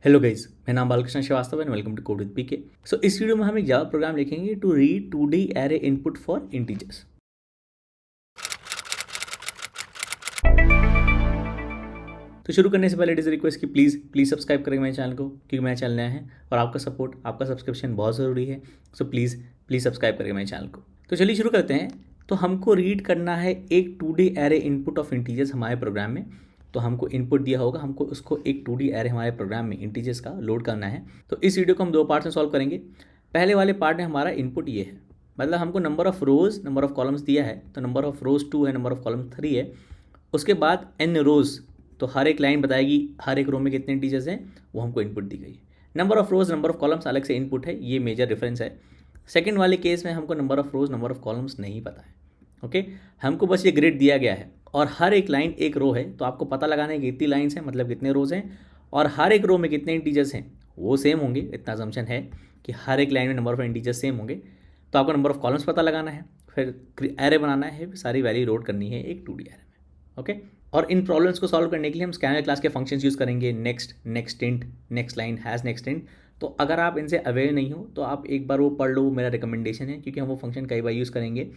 Hello guys, मेरा नाम Balkrishna Srivastava and welcome to code with PK. So इस वीडियो में हम एक जावा प्रोग्राम लिखेंगे to read 2D array input for integers. तो शुरू करने से पहले इट इज़ रिक्वेस्ट कि प्लीज़ सब्सक्राइब करें मेरे चैनल को, क्योंकि मेरा चैनल नया है और आपका सपोर्ट, आपका सब्सक्रिप्शन बहुत ज़रूरी है। सो प्लीज़ सब्सक्राइब करें मेरे चैनल को। तो चलिए शुरू करते हैं। तो हमको रीड करना है एक 2D array input of integers हमारे प्रोग्राम में। तो हमको इनपुट दिया होगा, हमको उसको एक 2D एरे हमारे प्रोग्राम में इंटीजर्स का लोड करना है। तो इस वीडियो को हम दो पार्ट में सॉल्व करेंगे। पहले वाले पार्ट में हमारा इनपुट ये है, मतलब हमको number of rows, number of columns दिया है। तो नंबर ऑफ़ रोज़ 2 है, नंबर ऑफ़ कॉलम्स 3 है। उसके बाद n रोज़, तो हर एक लाइन बताएगी हर एक रो में कितने इंटीजर्स हैं, वो हमको इनपुट दी गई है। Number of rows, number of columns अलग से इनपुट है, ये मेजर डिफरेंस है। सेकंड वाले केस में हमको number of rows, number of columns नहीं पता है। ओके, हमको बस ये ग्रिड दिया गया है और हर एक लाइन एक रो है। तो आपको पता लगाना है कि कितनी लाइन्स हैं, मतलब कितने रोज़ हैं, और हर एक रो में कितने इंटीजर्स हैं, वो सेम होंगे। इतना असम्पशन है कि हर एक लाइन में नंबर ऑफ इंटीजर्स सेम होंगे। तो आपको नंबर ऑफ कॉलम्स पता लगाना है, फिर एरे बनाना है, सारी वैल्यू लोड करनी है एक 2D एरे में। ओके, और इन प्रॉब्लम्स को सॉल्व करने के लिए हम स्कैनर क्लास के फंक्शंस यूज़ करेंगे, next, next int, next line, has next int. तो अगर आप इनसे अवेयर नहीं हो तो आप एक बार वो पढ़ लो, मेरा रिकमेंडेशन है, क्योंकि हम वो फंक्शन कई बार यूज़ करेंगे।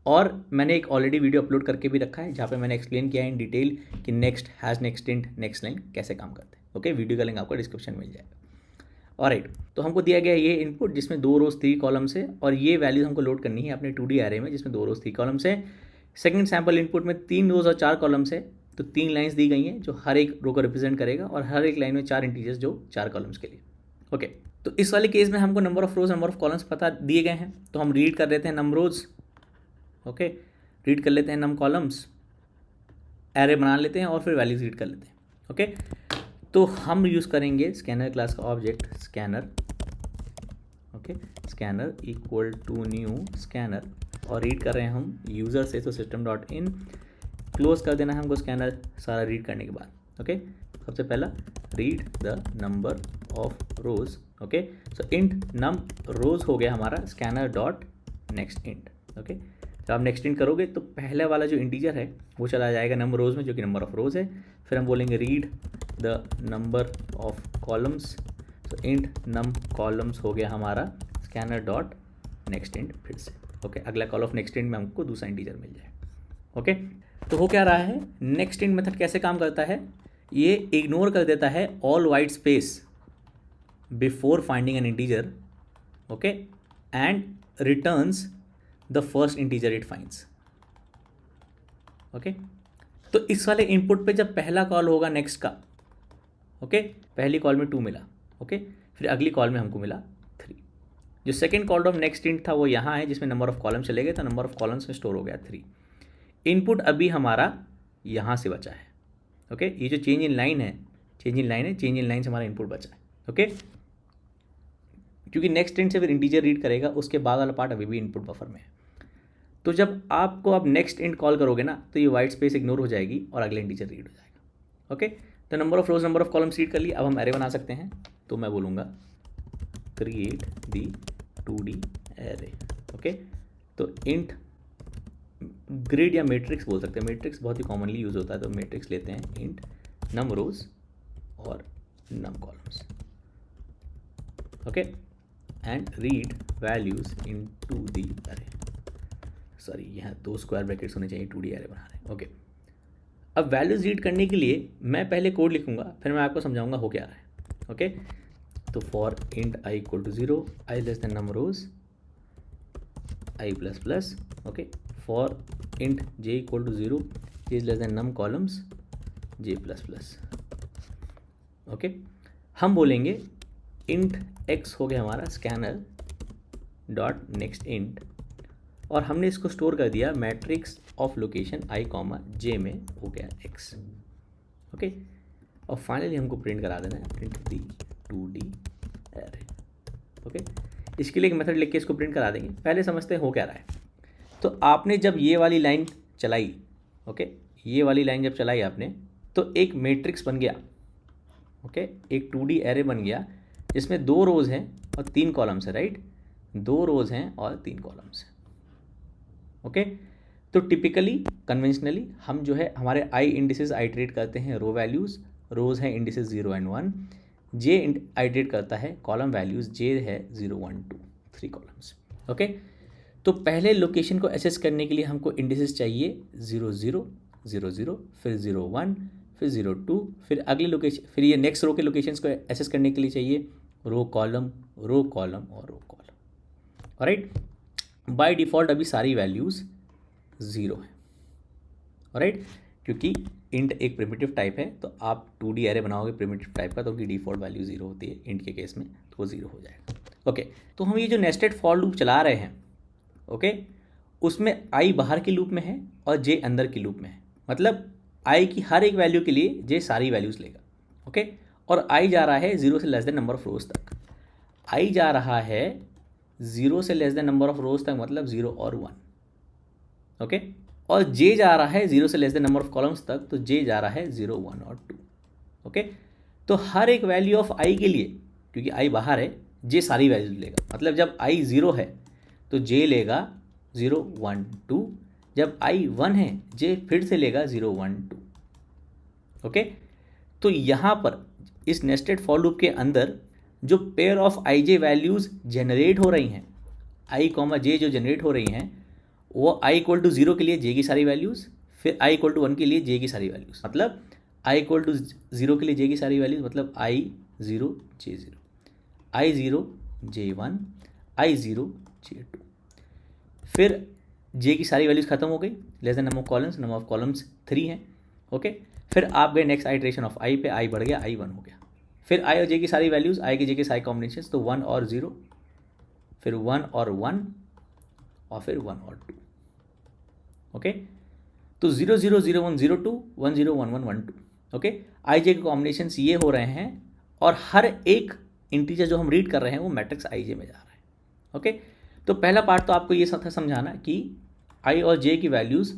और मैंने एक ऑलरेडी वीडियो अपलोड करके भी रखा है जहाँ पे मैंने एक्सप्लेन किया है इन डिटेल कि next, has next int, next line कैसे काम करते हैं। ओके, वीडियो का लिंक आपको डिस्क्रिप्शन में मिल जाएगा। ऑलराइट, तो हमको दिया गया ये इनपुट जिसमें 2 रोज़ 3 कॉलम्स है, और ये वैल्यूज हमको लोड करनी है अपने 2D एरे में जिसमें 2 रोज़ 3 कॉलम्स है। सेकंड सैम्पल इनपुट में 3 रोज़ और 4 कॉलम्स है। तो 3 लाइन्स दी गई हैं जो हर एक रो को रिप्रेजेंट करेगा, और हर एक लाइन में 4 इंटीजर्स जो 4 कॉलम्स के लिए। ओके, तो इस वाले केस में हमको number of rows, number of columns पता दिए गए हैं। तो हम रीड कर देते हैं नम रोज़। ओके, रीड कर लेते हैं नम कॉलम्स, एरे बना लेते हैं और फिर वैल्यूज रीड कर लेते हैं। ओके, तो हम यूज़ करेंगे स्कैनर क्लास का object scanner. Okay, scanner equal to new scanner, और रीड कर रहे हैं हम यूज़र से, तो सिस्टम डॉट इन क्लोज कर देना है हमको स्कैनर सारा रीड करने के बाद। ओके, सबसे पहला read the number of rows. Okay, so int num rows हो गया हमारा scanner dot next int. Okay, जब आप नेक्स्ट इंट करोगे तो पहले वाला जो इंटीजर है वो चला जाएगा नंबर रोज़ में, जो कि नंबर ऑफ रोज़ है। फिर हम बोलेंगे read the number of columns, तो इंट नम कॉलम्स हो गया हमारा स्कैनर डॉट नेक्स्ट इंट फिर से। ओके, अगला कॉल ऑफ नेक्स्ट इंट में हमको दूसरा इंटीजर मिल जाए। ओके, तो हो क्या रहा है, नेक्स्ट इंट मेथड कैसे काम करता है, ये इग्नोर कर देता है all white space before finding N integer. Okay, and returns the first integer it finds. Okay, तो इस वाले इनपुट पे जब पहला कॉल होगा नेक्स्ट का, ओके, पहली कॉल में 2 मिला। ओके, फिर अगली कॉल में हमको मिला 3। जो second call of next int था वो यहाँ है जिसमें नंबर ऑफ कॉलम चले गए, तो नंबर ऑफ कॉलम्स में स्टोर हो गया 3। इनपुट अभी हमारा यहाँ से बचा है। ओके, ये जो चेंज इन लाइन है, चेंज इन लाइन से हमारा इनपुट बचा है। ओके, क्योंकि नेक्स्ट इंट से फिर इंटीजर रीड करेगा, उसके बाद वाला पार्ट अभी भी इनपुट बफर में है। तो जब आपको अब नेक्स्ट इंट कॉल करोगे ना, तो ये वाइट स्पेस इग्नोर हो जाएगी और अगले इंटीजर रीड हो जाएगा। ओके, तो number of rows, number of columns read कर लिए। अब हम एरे बना सकते हैं, तो मैं बोलूँगा create the 2D array. Okay, तो इंट ग्रिड या मैट्रिक्स बोल सकते हैं, मैट्रिक्स बहुत ही कॉमनली यूज होता है, तो मैट्रिक्स लेते हैं इंट नम रोज और num columns. Okay, and read values in 2D array. Sorry, यहाँ 2 स्क्वायर ब्रैकेट्स होने चाहिए, 2D एरे बना रहे हैं। ओके, अब वैल्यूज रीड करने के लिए मैं पहले कोड लिखूंगा, फिर मैं आपको समझाऊंगा हो क्या रहा है। ओके, तो for int I equal to 0, I less than num rows, I plus plus. Okay, for int J equal to 0, J is less than num columns, J plus plus. Okay, हम बोलेंगे इंट एक्स हो गया हमारा scanner dot next int, और हमने इसको store कर दिया matrix of location I comma J में, हो गया एक्स। ओके, और फाइनली हमको प्रिंट करा देना है प्रिंट दी 2D एरे। ओके, इसके लिए एक मेथड लिख के इसको प्रिंट करा देंगे। पहले समझते हैं हो क्या रहा है। तो आपने जब ये वाली लाइन चलाई, ओके, ये वाली लाइन जब चलाई आपने, तो एक मैट्रिक्स बन गया। ओके, एक 2D एरे बन गया जिसमें 2 रोज़ हैं और 3 कॉलम्स है, राइट, 2 रोज़ हैं और 3 कॉलम्स हैं। ओके, तो टिपिकली कन्वेंशनली हम जो है हमारे आई इंडिसेस आइट्रेट करते हैं रो वैल्यूज़, रोज़ हैं इंडिसेस 0 एंड 1, जे आइटरेट करता है कॉलम वैल्यूज़, जे है 0 1 2 3 कॉलम्स। ओके, तो पहले लोकेशन को एसेस करने के लिए हमको इंडिसेस चाहिए 0 0 0 0, फिर 0 1, फिर 0 2, फिर अगले लोकेशन, फिर ये नेक्स्ट रो के लोकेशंस को एसेस करने के लिए चाहिए रो कॉलम और row column. Alright, by default अभी सारी वैल्यूज़ 0 है। ऑलराइट, क्योंकि इंट एक प्रिमिटिव टाइप है, तो आप 2D एरे बनाओगे प्रिमिटिव टाइप का तो उनकी डिफ़ॉल्ट वैल्यू 0 होती है इंट के केस में, तो वो 0 हो जाएगा। ओके, तो हम ये जो नेस्टेड फॉर लूप चला रहे हैं, ओके, उसमें आई बाहर के लूप में है और जे अंदर के लूप में है। मतलब आई की हर एक वैल्यू के लिए जे सारी वैल्यूज़ लेगा। ओके, और आई जा रहा है 0 से लेस देन नंबर ऑफ रोज तक। आई जा रहा है 0 से लेस देन नंबर ऑफ रोज तक, मतलब 0 और 1। ओके, और जे जा रहा है 0 से less than number of columns तक, तो जे जा रहा है 0 1 और 2। ओके, तो हर एक वैल्यू ऑफ आई के लिए, क्योंकि आई बाहर है, जे सारी वैल्यूज लेगा। मतलब जब आई 0 है तो जे लेगा 0 1 2, जब आई 1 है जे फिर से लेगा 0 1 2। ओके, तो यहाँ पर इस नेस्टेड फॉर लूप के अंदर जो pair of I J values generate हो रही हैं, आई कॉमा जे जो जनरेट हो रही हैं, वो आई इक्वल टू 0 के लिए जे की सारी वैल्यूज़, फिर आई इक्वल टू 1 के लिए जे की सारी वैल्यूज़। मतलब आई इक्वल टू 0 के लिए जे की सारी वैल्यूज़, मतलब आई 0 जे 0, आई 0 जे 1, आई 0 जे 2। फिर जे की सारी वैल्यूज़ खत्म हो गई, less than number of columns 3 हैं। ओके, फिर आप गए नेक्स्ट आइट्रेशन ऑफ आई पे, आई बढ़ गया, आई 1 हो गया। फिर आई और जे की सारी वैल्यूज़, आई के जे के सारे कॉम्बिनेशन, तो 1 और 0, फिर 1 और 1, और फिर 1 और 2। ओके, तो 0 0 0 1 0 2, 1 0 1 1 1 2। ओके, आई जे के कॉम्बिनेशन ये हो रहे हैं, और हर एक इंटीजर जो हम रीड कर रहे हैं वो मैट्रिक्स आई जे में जा रहा है। ओके, तो पहला पार्ट तो आपको ये था समझाना कि आई और जे की वैल्यूज़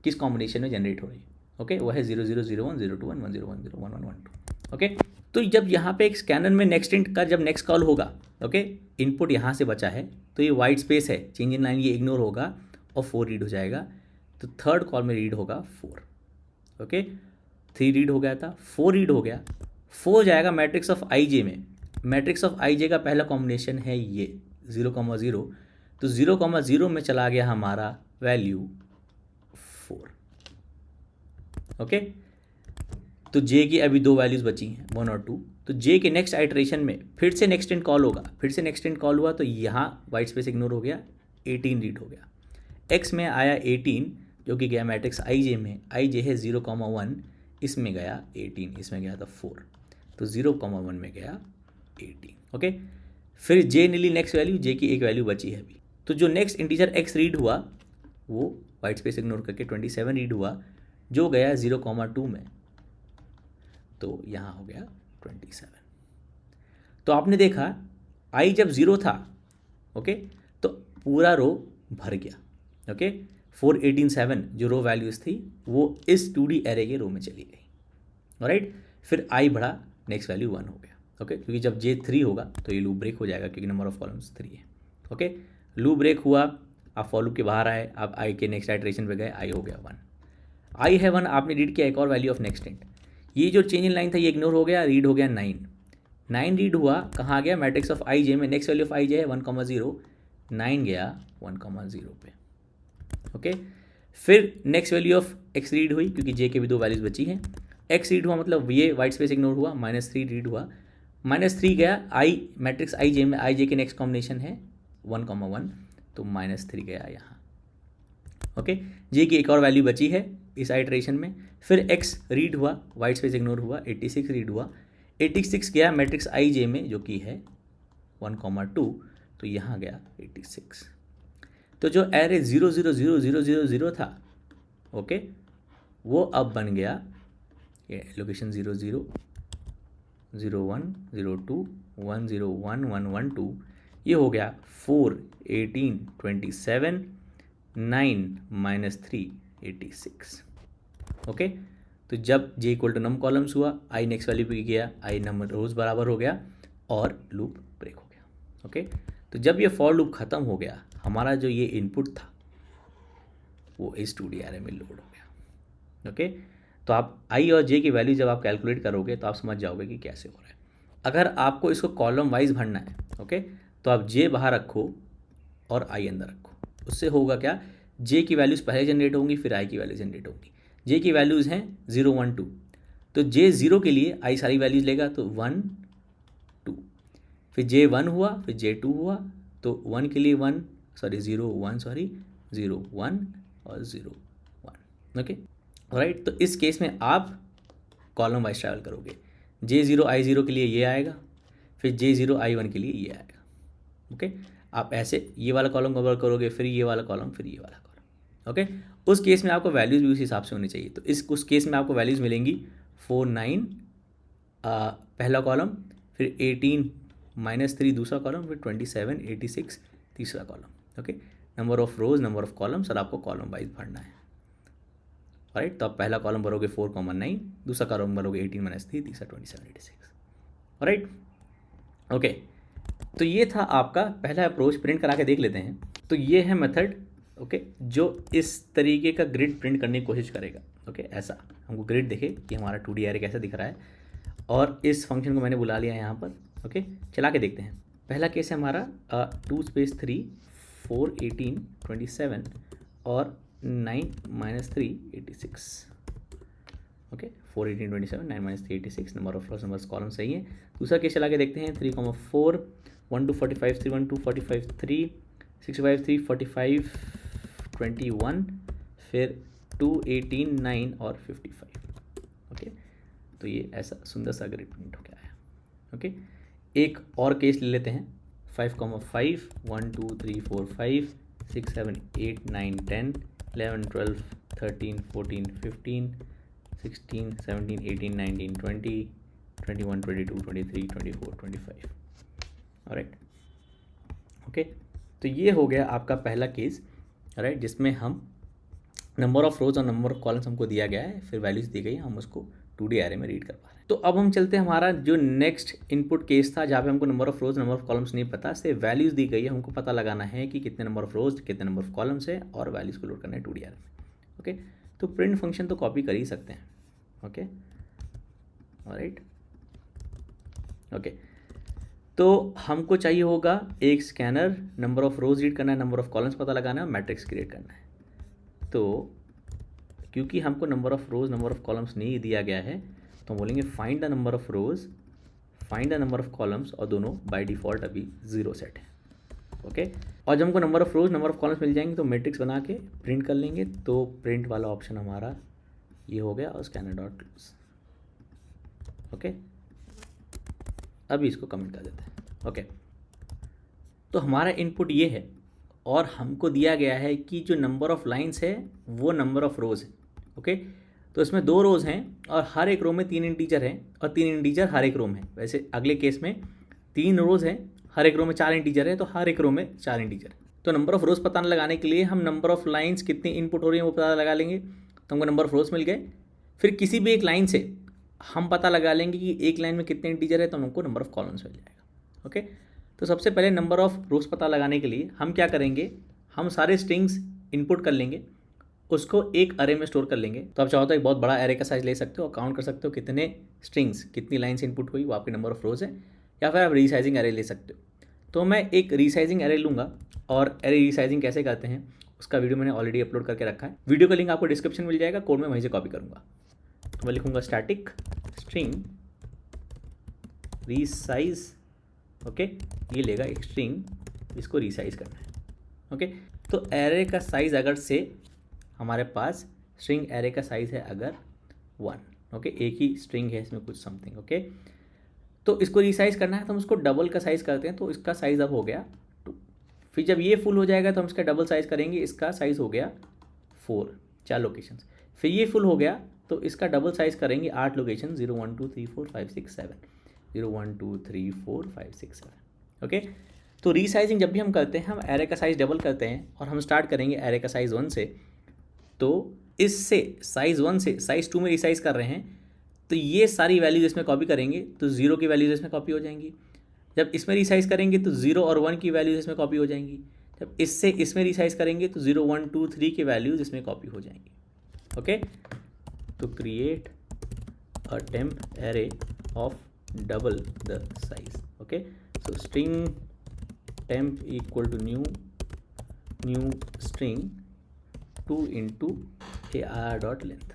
किस कॉम्बिनेशन में जनरेट हो रही है। ओके, वो है 0 0 0 1 0 2 1 1 0 1 0 1 1 1 2। ओके, तो जब यहाँ पे एक स्कैनर में नेक्स्ट इंट का जब नेक्स्ट कॉल होगा, ओके, इनपुट यहाँ से बचा है तो ये वाइट स्पेस है, चेंज इन लाइन ये इग्नोर होगा और 4 रीड हो जाएगा। तो थर्ड कॉल में रीड होगा 4। ओके, 3 रीड हो गया था, 4 रीड हो गया, 4 जाएगा मैट्रिक्स ऑफ आई जे में। मैट्रिक्स ऑफ आई जे का पहला कॉम्बिनेशन है ये 0 0, तो 0 0 में चला गया हमारा वैल्यू 4। ओके, तो जे की अभी 2 वैल्यूज़ बची हैं 1 और 2, तो जे के नेक्स्ट आइट्रेशन में फिर से नेक्स्ट इंट कॉल होगा, फिर से नेक्स्ट इंट कॉल हुआ तो यहाँ वाइट स्पेस इग्नोर हो गया, 18 रीड हो गया। एक्स में आया 18 जो कि गया मैट्रिक्स आई जे में, आई जे है 0 1, इसमें गया 18, इसमें गया था 4, तो 0 1 में गया 18। ओके, फिर जे नीली नेक्स्ट वैल्यू, जे की एक वैल्यू बची है अभी, तो जो नेक्स्ट इंटीजर एक्स रीड हुआ वो वाइट स्पेस इग्नोर करके 27 रीड हुआ, जो गया 0 2 में, तो यहाँ हो गया 27। तो आपने देखा आई जब 0 था, ओके, तो पूरा रो भर गया। ओके, 4 18 7 जो रो वैल्यूज़ थी वो इस 2D एरे के रो में चली गई। ऑलराइट, फिर आई बढ़ा, नेक्स्ट वैल्यू 1 हो गया। ओके, क्योंकि जब जे 3 होगा तो ये लूप ब्रेक हो जाएगा क्योंकि नंबर ऑफ कॉलम्स 3 है। ओके, लूप ब्रेक हुआ, आप फॉर लूप के बाहर आए, आप आई के नेक्स्ट आइट्रेशन पे गए, आई हो गया 1, आई है 1, आपने रीड किया एक और वैल्यू ऑफ नेक्स्ट इंट, ये जो चेंज इन लाइन था ये इग्नोर हो गया, रीड हो गया 9, 9 रीड हुआ, कहाँ गया मैट्रिक्स ऑफ आई जे में, नेक्स्ट वैल्यू ऑफ आई जे है 1 0, 9 गया 1 0 पे। ओके, फिर next value of x read हुई क्योंकि जे के भी 2 वैल्यूज बची हैं, एक्स रीड हुआ मतलब ये वाइट स्पेस इग्नोर हुआ, -3 रीड हुआ, -3 गया आई मैट्रिक्स आई जे में, आई जे के नेक्स्ट कॉम्बिनेशन है 1 1, तो -3 गया यहाँ। ओके, जे की एक और वैल्यू बची है इस आइट्रेशन में, फिर एक्स रीड हुआ, वाइट स्पेस इग्नोर हुआ, 86 रीड हुआ, 86 गया मैट्रिक्स आई जे में जो कि है 1 2, तो यहाँ गया 86। तो जो एरे 0 0 0 0 0 0 था, ओके, वो अब बन गया ये लोकेशन 0 0 0 1 0 2 1 0 1 1 1 2, ये हो गया 4 18 27 9 -3 86। ओके, तो जब जे इक्वल टू नम कॉलम्स हुआ, आई नेक्स्ट वैल्यू पे गया, आई नंबर रोज बराबर हो गया और लूप ब्रेक हो गया। ओके, तो जब ये फॉर लूप ख़त्म हो गया, हमारा जो ये इनपुट था वो इस 2D एरे में लोड हो गया। ओके, तो आप आई और जे की वैल्यू जब आप कैलकुलेट करोगे तो आप समझ जाओगे कि कैसे हो रहा है। अगर आपको इसको कॉलम वाइज भरना है, ओके, तो आप जे बाहर रखो और आई अंदर रखो। उससे होगा क्या, जे की वैल्यूज़ पहले जनरेट होंगी, फिर आई की वैल्यू जनरेट होंगी। जे की वैल्यूज़ हैं 0 1 2, तो जे 0 के लिए आई सारी वैल्यूज़ लेगा, तो 1 2, फिर जे 1 हुआ, फिर जे 2 हुआ, तो 1 के लिए 1 सॉरी 0 1 सॉरी 0 1 और 0 1, ओके राइट। तो इस केस में आप कॉलम वाइज ट्रैवल करोगे। जे 0 आई 0 के लिए ये आएगा, फिर जे 0 आई 1 के लिए ये आएगा, ओके। आप ऐसे ये वाला कॉलम कवर करोगे, फिर ये वाला कॉलम, फिर ये वाला कॉलम, ओके। उस केस में आपको वैल्यूज़ भी उस हिसाब से होनी चाहिए। तो उस केस में आपको वैल्यूज़ मिलेंगी 4 9 पहला कॉलम, फिर 18 -3 दूसरा कॉलम, फिर 27 86 तीसरा column, okay. Number of rows, number of columns, और आपको कॉलम वाइज भरना है, राइट। तो आप पहला कॉलम भरोगे 4 9, दूसरा कॉलम भरोगे 18 -3, तीसरा 27 86, राइट, ओके। तो ये था आपका पहला अप्रोच। प्रिंट करा के देख लेते हैं। तो ये है मेथड, ओके, जो इस तरीके का ग्रिड प्रिंट करने की कोशिश करेगा, ओके। ऐसा हमको ग्रिड दिखे कि हमारा 2D एरे कैसा दिख रहा है, और इस फंक्शन को मैंने बुला लिया है यहाँ पर, ओके। चला के देखते हैं। पहला केस है हमारा 2 स्पेस 3 4 18 27 और 9 -3 86, okay. 4 18 27 9 -3 86, number of rows, number column सही है। दूसरा केस चला के देखते हैं। 3 4 1 2 45 3 1 2 45 3 65 3 45 21, फिर 2 18 9 और 55, ओके। तो ये ऐसा सुंदर सा ग्रिड प्रिंट हो गया है, ओके। एक और केस ले लेते हैं। 5 5 1 2 3 4 5 6 7 8 9 10 11 12 13 14 15 16 17 18 19 20 21 22 23 24 25, राइट, ओके। तो ये हो गया आपका पहला केस, राइट, जिसमें हम नंबर ऑफ रोज और नंबर ऑफ कॉलम्स हमको दिया गया है, फिर वैल्यूज दी गई, हम उसको 2D एरे में रीड कर पा रहे हैं। तो अब हम चलते हैं हमारा जो नेक्स्ट इनपुट केस था, जहाँ पे हमको number of rows, number of columns नहीं पता, से वैल्यूज दी गई है, हमको पता लगाना है कि कितने नंबर ऑफ रोज, कितने नंबर ऑफ कॉलम्स है, और वैल्यूज को लोड करना है 2D एरे में, ओके। तो प्रिंट फंक्शन तो कॉपी कर ही सकते हैं, ओके, राइट, ओके। तो हमको चाहिए होगा एक scanner, number of rose read करना है, नंबर ऑफ कॉलम्स पता लगाना है, मैट्रिक्स क्रिएट करना है। तो क्योंकि हमको number of rows, number of columns नहीं दिया गया है, तो हम बोलेंगे find the number of rose, find the number of columns, और दोनों बाय डिफ़ॉल्ट अभी 0 सेट है, ओके। और जब हमको number of rows, number of columns मिल जाएंगे तो मैट्रिक्स बना के प्रिंट कर लेंगे। तो प्रिंट वाला ऑप्शन हमारा ये हो गया, और स्कैनर डॉट क्लोज, ओके। अभी इसको कमेंट कर देते हैं, ओके। तो हमारा इनपुट ये है, और हमको दिया गया है कि जो नंबर ऑफ लाइंस है वो नंबर ऑफ रोज़ है, ओके। तो इसमें 2 रोज़ हैं, और हर एक रो में 3 इंटीजर हैं, और 3 इंटीजर हर एक रो में। वैसे अगले केस में 3 रोज़ हैं, हर एक रो में 4 इंटीजर है, तो हर एक रो में 4 इंटीजर है। तो नंबर ऑफ रोज़ पता लगाने के लिए हम नंबर ऑफ लाइन्स कितनी इनपुट हो रही हैं वो पता लगा लेंगे। तो हमको नंबर ऑफ रोज़ मिल गए। फिर किसी भी एक लाइन से हम पता लगा लेंगे कि एक लाइन में कितने इंटीजर है, तो हमको नंबर ऑफ कॉलम्स मिल जाएगा, ओके। तो सबसे पहले नंबर ऑफ रोज पता लगाने के लिए हम क्या करेंगे, हम सारे स्ट्रिंग्स इनपुट कर लेंगे, उसको एक अरे में स्टोर कर लेंगे। तो आप चाहो तो एक बहुत बड़ा अरे का साइज ले सकते हो और काउंट कर सकते हो कितने स्ट्रिंग्स, कितनी लाइन्स इनपुट हुई, वो आपकी नंबर ऑफ रोज है। या फिर आप रीसाइजिंग अरे ले सकते हो। तो मैं एक रीसाइजिंग अरे लूँगा, और अरे रीसाइजिंग कैसे करते हैं उसका वीडियो मैंने ऑलरेडी अपलोड करके रखा है। वीडियो का लिंक आपको डिस्क्रिप्शन मिल जाएगा, कोड में वहीं से कॉपी करूँगा। तो मैं लिखूँगा स्टैटिक स्ट्रिंग रीसाइज, ओके। ये लेगा एक स्ट्रिंग, इसको रीसाइज करना है, ओके। तो एरे का साइज़ अगर से हमारे पास स्ट्रिंग एरे का साइज़ है अगर 1, ओके, एक ही स्ट्रिंग है इसमें कुछ समथिंग, ओके। तो इसको रीसाइज करना है तो हम उसको डबल का साइज़ करते हैं, तो इसका साइज़ अब हो गया 2। फिर जब ये फुल हो जाएगा तो हम इसका डबल साइज़ करेंगे, इसका साइज़ हो गया 4, 4 लोकेशंस। फिर ये फुल हो गया तो इसका डबल साइज़ करेंगे 8 लोकेशन, 0 1 2 3 4 5 6 7, 0 1 2 3 4 5 6 7, ओके। तो रीसाइजिंग जब भी हम करते हैं हम एरे का साइज़ डबल करते हैं, और हम स्टार्ट करेंगे एरे का साइज़ 1 से। तो इससे साइज़ 1 से साइज़ 2 में रीसाइज कर रहे हैं, तो ये सारी वैल्यूज इसमें कॉपी करेंगे, तो 0 की वैल्यूज इसमें कॉपी हो जाएंगी। जब इसमें रीसाइज करेंगे तो 0 और 1 की वैल्यूज इसमें कॉपी हो जाएंगी। जब इससे इसमें रीसाइज करेंगे तो 0 1 2 3 की वैल्यूज इसमें कॉपी हो जाएंगी, ओके। तो create a temp array of double the size. Okay, so string temp equal to new string 2 into arr.length.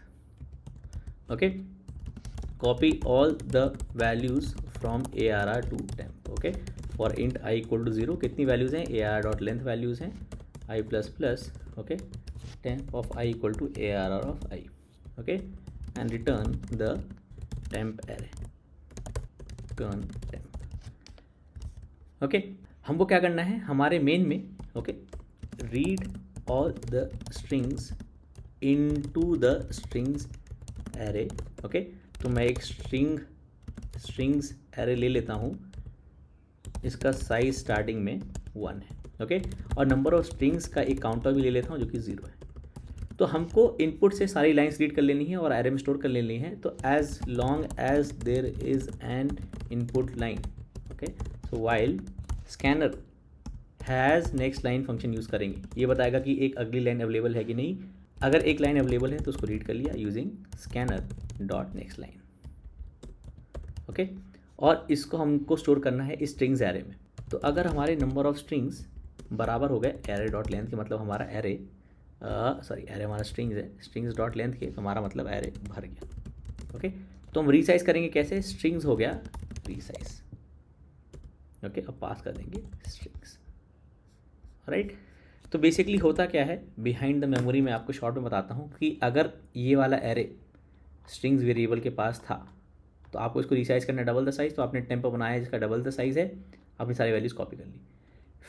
Okay, copy all the values from arr to temp. Okay, for int I equal to 0 कितनी values हैं, arr.length values हैं I plus plus. Okay, temp of I equal to arr of I. okay, and return the temp array. return temp. Okay, हमको क्या करना है हमारे main में. Okay, read all the strings into the strings array. Okay, तो मैं एक strings array ले लेता हूँ, इसका साइज स्टार्टिंग में 1 है. ओके, और नंबर ऑफ स्ट्रिंग्स का एक काउंटर भी ले लेता हूँ जो कि 0 है. तो हमको इनपुट से सारी लाइंस रीड कर लेनी है और एरे में स्टोर कर लेनी है. तो as long as there is an input line. Okay, so while scanner has next line function use करेंगे, ये बताएगा कि एक अगली लाइन अवेलेबल है कि नहीं. अगर एक लाइन अवेलेबल है तो उसको रीड कर लिया using scanner dot next line. Okay, और इसको हमको स्टोर करना है स्ट्रिंग्स एरे में. तो अगर हमारे नंबर ऑफ स्ट्रिंग्स बराबर हो गए एरे डॉट लेंथ के, मतलब हमारा एरे एरे हमारा स्ट्रिंग्स है, स्ट्रिंग्स डॉट लेंथ के, तो हमारा मतलब एरे भर गया. ओके, तो हम रीसाइज करेंगे कैसे, स्ट्रिंग्स हो गया रीसाइज. ओके, अब पास कर देंगे स्ट्रिंग्स. राइट, तो बेसिकली होता क्या है बिहाइंड द मेमोरी में आपको शॉर्ट में बताता हूँ कि अगर ये वाला एरे स्ट्रिंग्स वेरिएबल के पास था तो आपको इसको रिसाइज करना डबल द साइज़. तो आपने टेम्प बनाया जिसका डबल द साइज़ है, आपने सारी वैल्यूज़ कॉपी कर ली.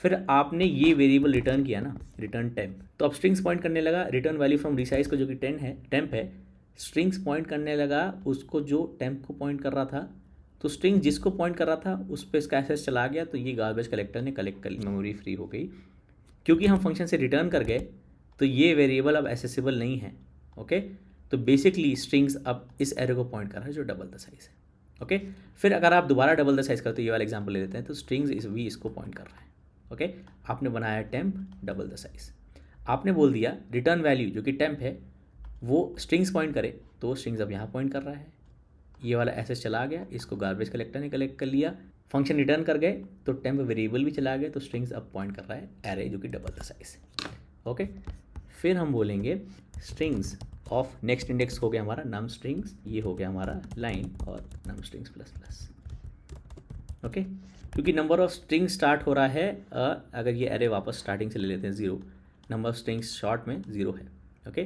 फिर आपने ये वेरिएबल रिटर्न किया ना, रिटर्न टेम्प, तो अब स्ट्रिंग्स पॉइंट करने लगा रिटर्न वैल्यू फ्रॉम रिसाइज को जो कि टेम्प है. स्ट्रिंग्स पॉइंट करने लगा उसको जो टेम्प को पॉइंट कर रहा था. तो स्ट्रिंग जिसको पॉइंट कर रहा था उस पर इसका एक्सेस चला गया, तो ये गार्बेज कलेक्टर ने कलेक्ट कर ली, मेमोरी फ्री हो गई. क्योंकि हम फंक्शन से रिटर्न कर गए तो ये वेरिएबल अब एक्सेसिबल नहीं है. ओके, तो बेसिकली स्ट्रिंग्स अब इस एरे को पॉइंट कर रहा है जो डबल द साइज़ है. ओके, फिर अगर आप दोबारा डबल द साइज़ करते हो, ये वाला एग्जांपल ले लेते हैं, तो स्ट्रिंग्स इसको पॉइंट कर रहा है. ओके, आपने बनाया टेम्प डबल द साइज़, आपने बोल दिया रिटर्न वैल्यू जो कि टेम्प है वो स्ट्रिंग्स पॉइंट करे, तो स्ट्रिंग्स अब यहाँ पॉइंट कर रहा है. ये वाला एसेस चला गया, इसको गार्बेज कलेक्टर ने कलेक्ट कर लिया, फंक्शन रिटर्न कर गए तो टेम्प वेरिएबल भी चला गया, तो स्ट्रिंग्स अब पॉइंट कर रहा है एरे जो कि डबल द साइज़. ओके, फिर हम बोलेंगे स्ट्रिंग्स ऑफ नेक्स्ट इंडेक्स हो गया हमारा नम स्ट्रिंग्स, ये हो गया हमारा लाइन और नम स्ट्रिंग्स प्लस प्लस. ओके, क्योंकि नंबर ऑफ स्ट्रिंग स्टार्ट हो रहा है, अगर ये एरे वापस स्टार्टिंग से ले लेते हैं 0, नंबर ऑफ स्ट्रिंग्स शॉर्ट में 0 है. ओके,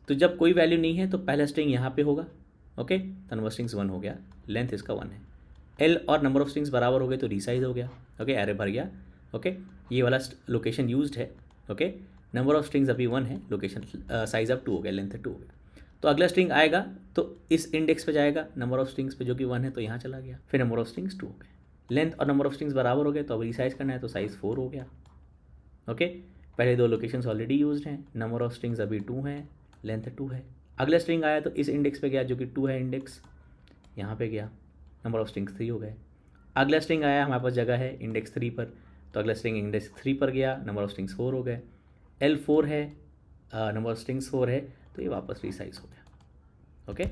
तो जब कोई वैल्यू नहीं है तो पहला स्ट्रिंग यहाँ पे होगा. ओके, तो नंबर ऑफ स्ट्रिंग्स 1 हो गया, लेंथ इसका 1 है. एल और नंबर ऑफ स्ट्रिंग्स बराबर हो गए तो रीसाइज हो गया. ओके, एरे भर गया. ओके, ये वाला लोकेशन यूज्ड है. ओके, नंबर ऑफ स्ट्रिंग्स अभी 1 है, लोकेशन साइज अब 2 हो गया, लेंथ 2 हो गया. तो अगला स्ट्रिंग आएगा तो इस इंडेक्स पे जाएगा, नंबर ऑफ स्ट्रिंग्स पे जो कि 1 है तो यहाँ चला गया. फिर नंबर ऑफ स्ट्रिंग्स 2 हो गए, लेंथ और नंबर ऑफ स्ट्रिंग्स बराबर हो गए तो अब रीसाइज करना है तो साइज़ 4 हो गया. ओके, पहले 2 लोकेशंस ऑलरेडी यूज्ड हैं, नंबर ऑफ स्ट्रिंग्स अभी 2 हैं, लेंथ 2 है. अगला स्ट्रिंग आया तो इस इंडेक्स पे गया जो कि 2 है इंडेक्स, यहाँ पे गया, नंबर ऑफ स्ट्रिंग्स 3 हो गए. अगला स्ट्रिंग आया हमारे पास जगह है इंडेक्स 3 पर, तो अगला स्ट्रिंग इंडेक्स 3 पर गया, नंबर ऑफ स्ट्रिंग्स 4 हो गए. L4 है, नंबर ऑफ स्ट्रिंग्स 4 है, तो ये वापस रीसाइज हो गया. ओके,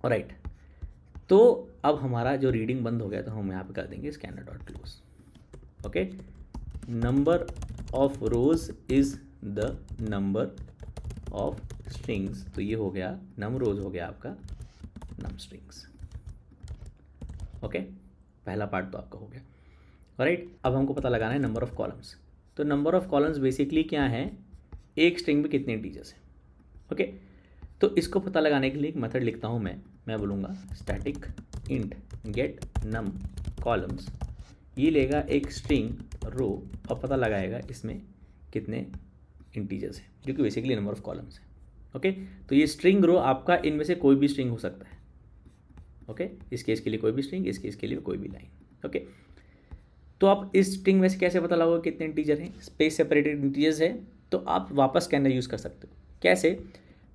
राइट, तो अब हमारा जो रीडिंग बंद हो गया तो हम यहाँ पे कर देंगे scanner dot close. Okay, number of rose is the number of strings, तो ये हो गया नम रोज हो गया आपका नम स्ट्रिंग्स. ओके, पहला पार्ट तो आपका हो गया. राइट, अब हमको पता लगाना है नंबर ऑफ कॉलम्स. तो नंबर ऑफ कॉलम्स बेसिकली क्या है, एक स्ट्रिंग में कितने इंटीजर्स हैं. ओके, तो इसको पता लगाने के लिए एक मेथड लिखता हूँ मैं बोलूँगा स्टैटिक इंट गेट नम कॉलम्स. ये लेगा एक स्ट्रिंग रो और पता लगाएगा इसमें कितने इंटीजर्स हैं, जो कि बेसिकली नंबर ऑफ कॉलम्स है. ओके, तो ये स्ट्रिंग रो आपका इनमें से कोई भी स्ट्रिंग हो सकता है. ओके, इस केस के लिए कोई भी स्ट्रिंग, इस केस के लिए कोई भी लाइन. ओके, तो आप इस स्ट्रिंग में से कैसे पता लगाओगे कितने इंटीजर हैं, स्पेस सेपरेटेड इंटीजर्स है, तो आप वापस स्कैनर यूज़ कर सकते हो. कैसे,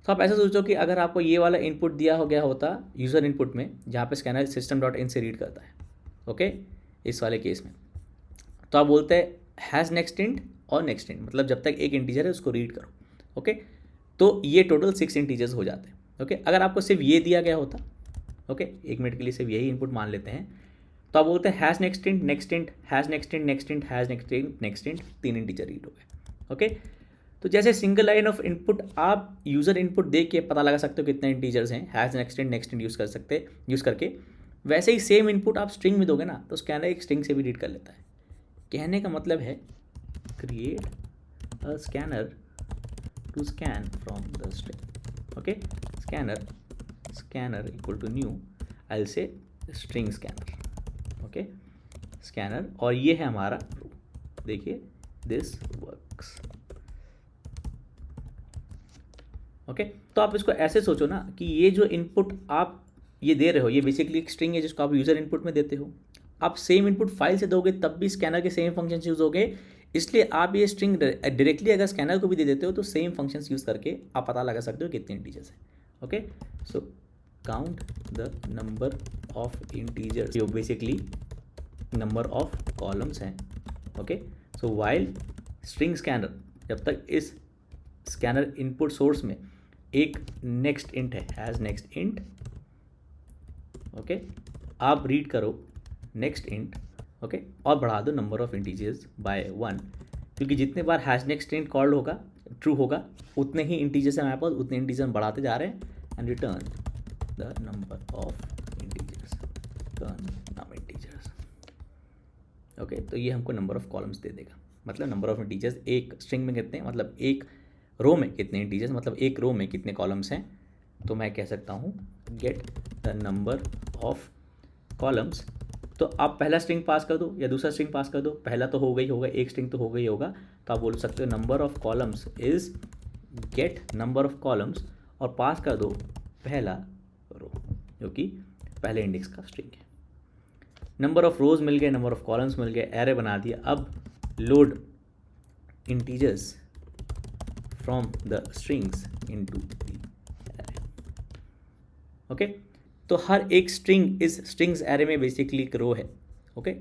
तो आप ऐसा सोचो कि अगर आपको ये वाला इनपुट दिया हो गया होता यूज़र इनपुट में, जहाँ पे स्कैनर सिस्टम डॉट इन से रीड करता है. ओके, इस वाले केस में तो आप बोलते हैं हैज़ नेक्स्ट इंट और नेक्स्ट इंट, मतलब जब तक एक इंटीजर है उसको रीड करो. ओके, तो ये टोटल 6 इंटीजर्स हो जाते हैं. ओके, अगर आपको सिर्फ ये दिया गया होता, ओके, 1 मिनट के लिए सिर्फ यही इनपुट मान लेते हैं, तो आप बोलते हैं has next int next int has next int next int has next int next int, 3 integer read हो गए। ओके, तो जैसे सिंगल लाइन ऑफ इनपुट आप यूज़र इनपुट दे के पता लगा सकते हो कितने इंटीजर्स हैं, हैज़ नेक्स्ट इंट यूज़ करके, वैसे ही सेम इनपुट आप स्ट्रिंग में दोगे ना तो स्कैनर एक स्ट्रिंग से भी रीड कर लेता है। कहने का मतलब है create a scanner to scan from the string. Okay, scanner equal to new, I will say string scanner. Okay, scanner, और ये है हमारा रो। देखिए दिस वर्क्स। ओके, तो आप इसको ऐसे सोचो ना कि ये जो इनपुट आप ये दे रहे हो ये बेसिकली एक स्ट्रिंग है जिसको आप यूज़र इनपुट में देते हो। आप सेम इनपुट फाइल से दोगे तब भी स्कैनर के सेम फंक्शंस यूज़ होंगे, इसलिए आप ये स्ट्रिंग डायरेक्टली अगर स्कैनर को भी दे देते हो तो सेम फंक्शंस यूज़ करके आप पता लगा सकते हो कितने इंटीजर्स हैं। Okay, so count the number of integers, जो बेसिकली नंबर ऑफ कॉलम्स हैं। Okay, so while string scanner, जब तक इस स्कैनर इनपुट सोर्स में एक नेक्स्ट इंट है, हैज़ नेक्स्ट इंट। ओके, आप रीड करो नेक्स्ट इंट। ओके, और बढ़ा दो नंबर ऑफ इंटीजर्स बाय 1, क्योंकि जितने बार हैश नेक्स्ट इंट कॉल्ड होगा ट्रू होगा उतने ही इंटीजर्स हैं हमारे पास, उतने इंटीजर बढ़ाते जा रहे हैं। And return the number of integers, return number integers. Okay, तो ये हमको नंबर ऑफ कॉलम्स दे देगा, मतलब नंबर ऑफ इंटीजर्स एक स्ट्रिंग में कितने, मतलब एक रो में कितने इंटीजर्स, मतलब एक रो में कितने कॉलम्स हैं। तो मैं कह सकता हूँ get the number of columns. तो आप पहला स्ट्रिंग पास कर दो या दूसरा स्ट्रिंग पास कर दो, पहला तो हो गई होगा, एक स्ट्रिंग तो हो गई होगा, तो आप बोल सकते हो number of columns is get number of columns और पास कर दो पहला रो जो कि पहले इंडेक्स का स्ट्रिंग है। नंबर ऑफ रोज मिल गए, नंबर ऑफ कॉलम्स मिल गए, एरे बना दिया। अब load integers from the strings into the array. Okay, तो हर एक स्ट्रिंग इस स्ट्रिंग्स एरे में बेसिकली एक रो है। ओके,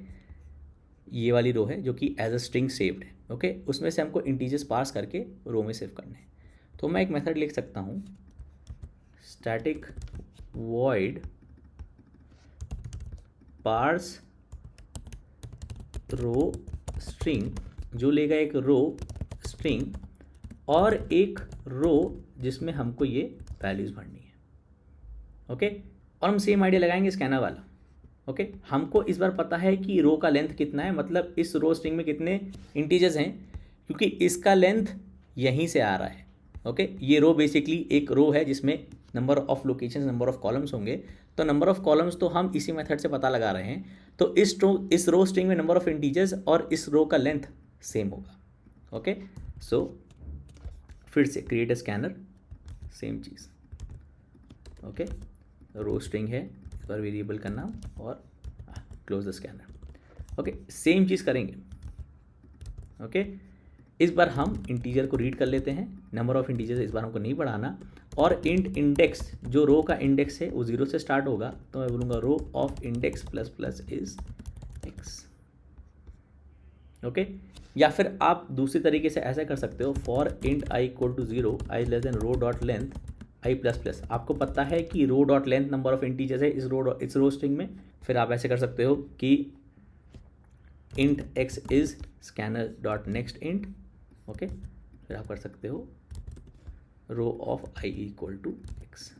ये वाली रो है जो कि एज अ स्ट्रिंग सेव्ड है। ओके, उसमें से हमको इंटीजर्स पास करके रो में सेव करने हैं। तो मैं एक मेथड लिख सकता हूँ स्टैटिक वॉइड पार्स रो स्ट्रिंग, जो लेगा एक रो स्ट्रिंग और एक रो जिसमें हमको ये वैल्यूज़ भरनी है। ओके, और हम सेम आइडिया लगाएंगे स्कैनर वाला। ओके, हमको इस बार पता है कि रो का लेंथ कितना है, मतलब इस रो स्ट्रिंग में कितने इंटीजर्स हैं, क्योंकि इसका लेंथ यहीं से आ रहा है। ओके, ये रो बेसिकली एक रो है जिसमें number of locations, number of columns होंगे, तो नंबर ऑफ कॉलम्स तो हम इसी मेथड से पता लगा रहे हैं। तो इस रो स्ट्रिंग में नंबर ऑफ इंटीजर्स और इस रो का लेंथ सेम होगा। ओके, सो फिर से क्रिएट अ स्कैनर, सेम चीज़। ओके, रो स्ट्रिंग है, इस बार वेरिएबल का नाम और close the scanner. Okay, same चीज़ करेंगे। ओके, इस बार हम इंटीजर को रीड कर लेते हैं, नंबर ऑफ इंटीजर्स इस बार हमको नहीं बढ़ाना, और इंट इंडेक्स, जो रो का इंडेक्स है वो 0 से स्टार्ट होगा, तो मैं बोलूँगा row of index plus plus is X. Okay, या फिर आप दूसरी तरीके से ऐसा कर सकते हो, for int I equal to 0, I less than row dot length I plus plus. आपको पता है कि row dot length number of integers है इस रो स्ट्रिंग में। फिर आप ऐसे कर सकते हो कि int X is scanner dot next int. Okay, फिर आप कर सकते हो row of I equal to X.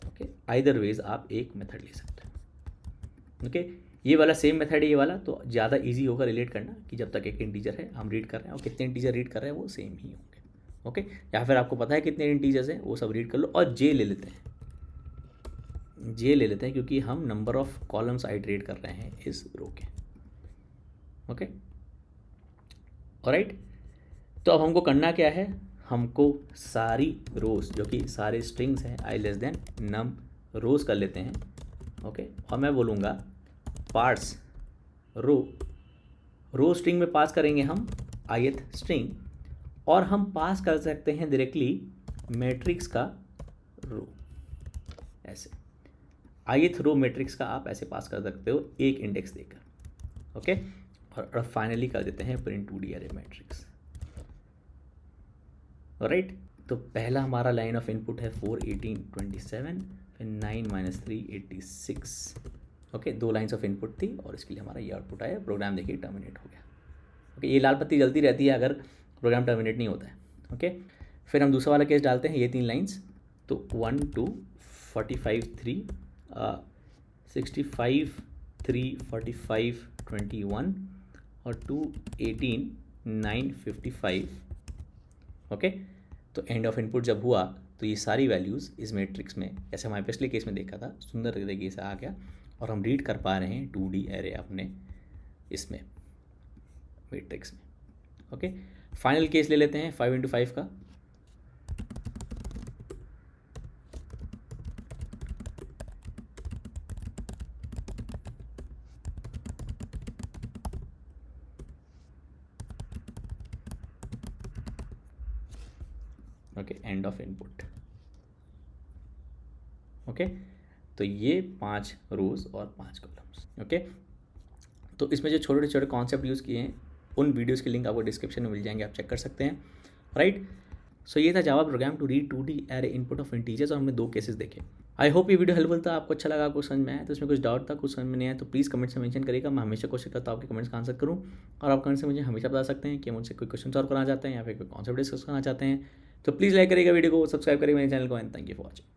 Okay, either ways आप एक मेथड ले सकते हो। ओके, ये वाला सेम मेथड है ये वाला, तो ज़्यादा इजी होगा रिलेट करना कि जब तक एक इंटीजर है हम रीड कर रहे हैं और कितने इंटीजर रीड कर रहे हैं वो सेम ही होंगे। ओके, या फिर आपको पता है कितने इंटीजर्स हैं वो सब रीड कर लो, और जे ले लेते हैं, जे ले लेते हैं क्योंकि हम नंबर ऑफ कॉलम्स आइटरेट कर रहे हैं इस रो के। ओके, ऑलराइट, तो अब हमको करना क्या है, हमको सारी रोज जो कि सारे स्ट्रिंग्स हैं आई लेस देन नम रोज कर लेते हैं। ओके, और मैं बोलूँगा पार्ट्स रो स्ट्रिंग में पास करेंगे हम ith स्ट्रिंग, और हम पास कर सकते हैं डायरेक्टली मैट्रिक्स का रो, ऐसे ith रो मैट्रिक्स का आप ऐसे पास कर सकते हो एक इंडेक्स देकर। ओके, और फाइनली कर देते हैं प्रिंट 2D अरे मैट्रिक्स। राइट, तो पहला हमारा लाइन ऑफ इनपुट है 4 18 27, फिर 9 - 3 86, ओके 2 लाइन्स ऑफ इनपुट थी और इसके लिए हमारा ये आउटपुट आया, प्रोग्राम देखिए टर्मिनेट हो गया। ओके ये लाल पत्ती जलती रहती है अगर प्रोग्राम टर्मिनेट नहीं होता है। ओके फिर हम दूसरा वाला केस डालते हैं, ये 3 लाइन्स, तो 1 2 45 3 65 3 45 21 और 2 18 9 55। ओके तो एंड ऑफ इनपुट जब हुआ तो ये सारी वैल्यूज़ इस मैट्रिक्स में, जैसे हमारे पिछले केस में देखा था, सुंदर तरीके से आ गया और हम रीड कर पा रहे हैं 2D एरे अपने इसमें मैट्रिक्स में। ओके फाइनल केस ले लेते हैं 5 × 5 का। Okay end of input. Okay तो ये 5 रोज और 5 कॉलम्स। ओके तो इसमें जो छोटे छोटे कॉन्सेप्ट यूज़ किए हैं उन वीडियोस के लिंक आपको डिस्क्रिप्शन में मिल जाएंगे, आप चेक कर सकते हैं। राइट सो ये था Java program to read 2D array input of integers और हमने 2 केसेस देखे। आई होप ये वीडियो हेल्पफुल था, आपको अच्छा लगा, आपको समझ में आया। तो इसमें कुछ डाउट था, कुछ समझ में नहीं आया तो प्लीज़ कमेंट्स में मेंशन करिएगा। मैं हमेशा कोशिश करता हूँ आपके कमेंट्स का आंसर करूँ और आप कमेंट्स से मुझे हमेशा बता सकते हैं कि मुझसे कोई क्वेश्चन सॉल्व करना चाहते हैं या फिर कोई कॉन्सेप्ट डिस्कस करना चाहते हैं। तो प्लीज़ लाइक करिएगा वीडियो को, सब्सक्राइब करिएगा मेरे चैनल को and thank you for watching.